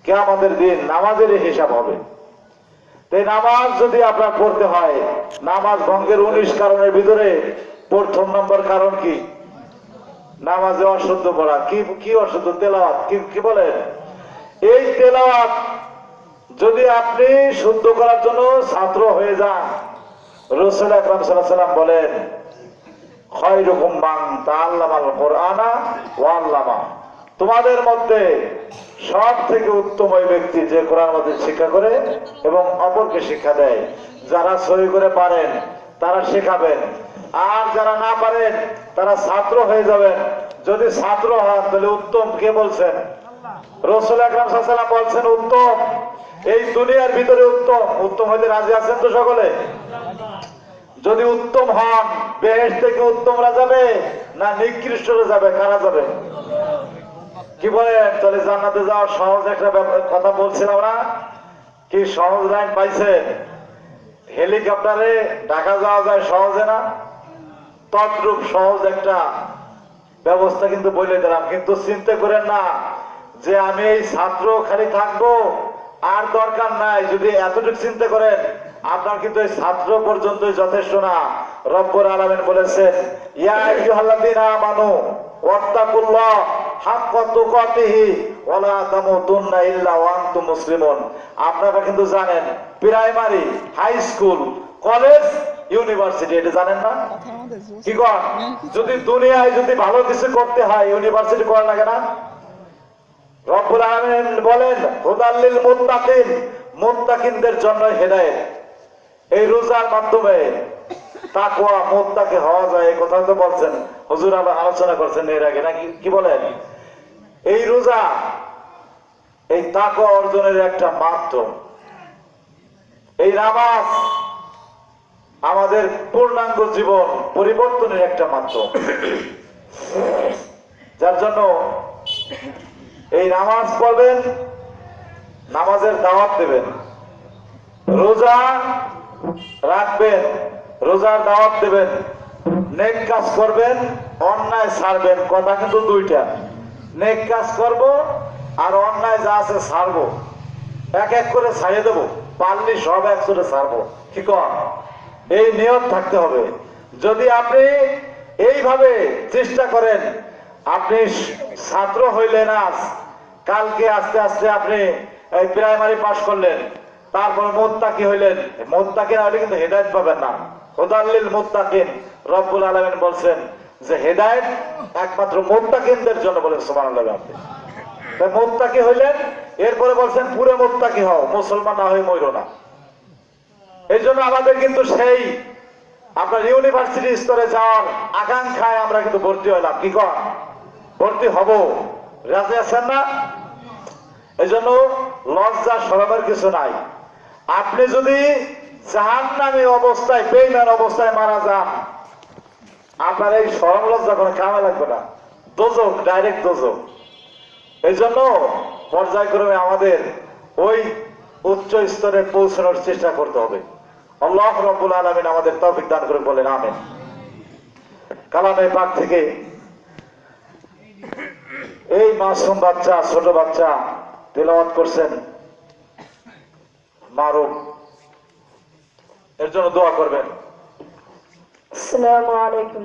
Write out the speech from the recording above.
কিয়ামতের দিন নামাজের হিসাব হবে। তাই নামাজ যদি আপনার পড়তে হয়, নামাজ ভঙ্গের 19 কারণের ভিতরে প্রথম নম্বর কারণ কি? নামাজে অশুদ্ধ পড়া। কি কি অশুদ্ধ? তেলাওয়াত। কি বলেন? এই তেলাওয়াত যদি আপনি শুদ্ধ করার জন্য ছাত্র হয়ে যান, রাসূল আকরাম সাল্লাল্লাহু আলাইহি ওয়াসাল্লাম বলেন, খায়রুকুম মান তাআল্লামাল কুরআনা ওয়া আল্লামা। তোমাদের মধ্যে সব থেকে উত্তম ওই ব্যক্তি যে কোরআন মাজিদ শিক্ষা করে এবং অপরকে শিক্ষা দেয়। যারা সহি করে পারেন তারা শেখাবেন, আর যারা না পারেন তারা ছাত্র হয়ে যাবেন। যদি ছাত্র হন তাহলে উত্তম কে বলছেন? রাসূল আকরাম সাল্লাল্লাহু আলাইহি ওয়াসাল্লাম বলছেন উত্তম এই দুনিয়ার ভিতরে উত্তম। উত্তম হইতে রাজি আছেন তো সকলে? যদি উত্তম হন, বেহেশত থেকে উত্তমরা যাবে না নিকৃষ্টরা যাবে? কারা যাবে? কি বলেন? তাহলে জান্নাতে যাওয়ার সহজ একটা কথা বলছিলাম না? কি সহজ লাইন পাইছেন? হেলিকপ্টারে ঢাকা যাওয়া যায় সহজে না? তদ্রূপ সহজ একটা ব্যবস্থা কিন্তু বলে দিলাম। কিন্তু চিন্তা করেন না যে আমি এই ছাত্র খালি থাকবো আর দরকার নাই। যদি এতটুকু চিন্তা করেন, আপনার কিন্তু এই ছাত্র পর্যন্তই যথেষ্ট না। রব্বুল আলামিন বলেছেন, ইয়া আইয়ুহাল্লাযীনা আমানু ওয়াত্তাকুল্লাহ হাক্কা তুকাতিহি ওয়া লা তামুতুন্না ইল্লা ওয়া আনতুম মুসলিমুন। আপনারা কিন্তু জানেন primary, high school, college, university এটা জানেন না? কি কর? যদি দুনিয়ায় যদি ভালো কিছু করতে হয় ইউনিভার্সিটি করা লাগে না? রব্বুল আলামিন বলেন, হুদাল লিল মুত্তাকিন, মুত্তাকিনদের জন্য হেদায়েত। এই রোজার মাধ্যমে তাকওয়া মুত্তাকি হওয়া যায়, এই কথা তো বলছেন হুজুর, আলোচনা করছেন এর আগে নাকি? কি বলেন? এই রোজা এই তাকওয়া অর্জনের একটা মাধ্যম। এই নামাজ আমাদের পূর্ণাঙ্গ জীবন পরিবর্তনের একটা মাধ্যম। যার জন্য এই নামাজ পড়বেন, নামাজের দাওয়াত দেবেন, রোজা রাখবেন, রোজার দাওয়াত দেবেন, নেক কাজ করবেন, অন্যায় ছাড়বেন। কথা কিন্তু দুইটা, নেক কাজ করব আর অন্যায় যা আছে ছাড়বো। এক এক করে ছাড়িয়ে দেবো, পারলি সব এক করে ছাড়বো। কি কর? এই নিয়ত থাকতে হবে। যদি আপনি এইভাবে চেষ্টা করেন, আপনি ছাত্র হইলেন আজ, কালকে আস্তে আস্তে আপনি এই প্রাইমারি পাস করলেন, তারপর মুত্তাকি হইলেন। মুত্তাকি না হলে কিন্তু হেদায়েত পাবেন না। হুদাল লিল মুত্তাকিন, রব্বুল আলামিন বলছেন যে হেদায়েত একমাত্র মুত্তাকিনদের জন্য। বলেন সুবহানাল্লাহ। আপনি মুত্তাকি হইলেন, এরপরে বলছেন পুরো মুত্তাকি হও, মুসলমান না হয়ে মরো না। এই জন্য আমাদের কিন্তু সেই আপনার ইউনিভার্সিটি স্তরে যাওয়ার আকাঙ্ক্ষায় আমরা কিন্তু ভর্তি হইলাম। কি কর? ভর্তি হব। রাজি আছেন না? এই জন্য লজ্জা শরমের কিছু নাই। আপনি যদি জাহান্নামী অবস্থায়, বেঈমান অবস্থায় মারা যান, আপনার এই শরম লজ্জা কোনো কামে লাগবে না। দোজখ, ডাইরেক্ট দোজখ। এই জন্য পর্যায়ক্রমে আমাদের ওই উচ্চ স্তরে পৌঁছানোর চেষ্টা করতে হবে। আল্লাহ রাব্বুল আলামিন আমাদের তৌফিক দান করে, বলেন আমিন। কালামে পাক থেকে এই মাসুম বাচ্চা, ছোট বাচ্চা তেলাওয়াত করছেন মারুফ, এর জন্য দোয়া করবেন। আসসালামু আলাইকুম।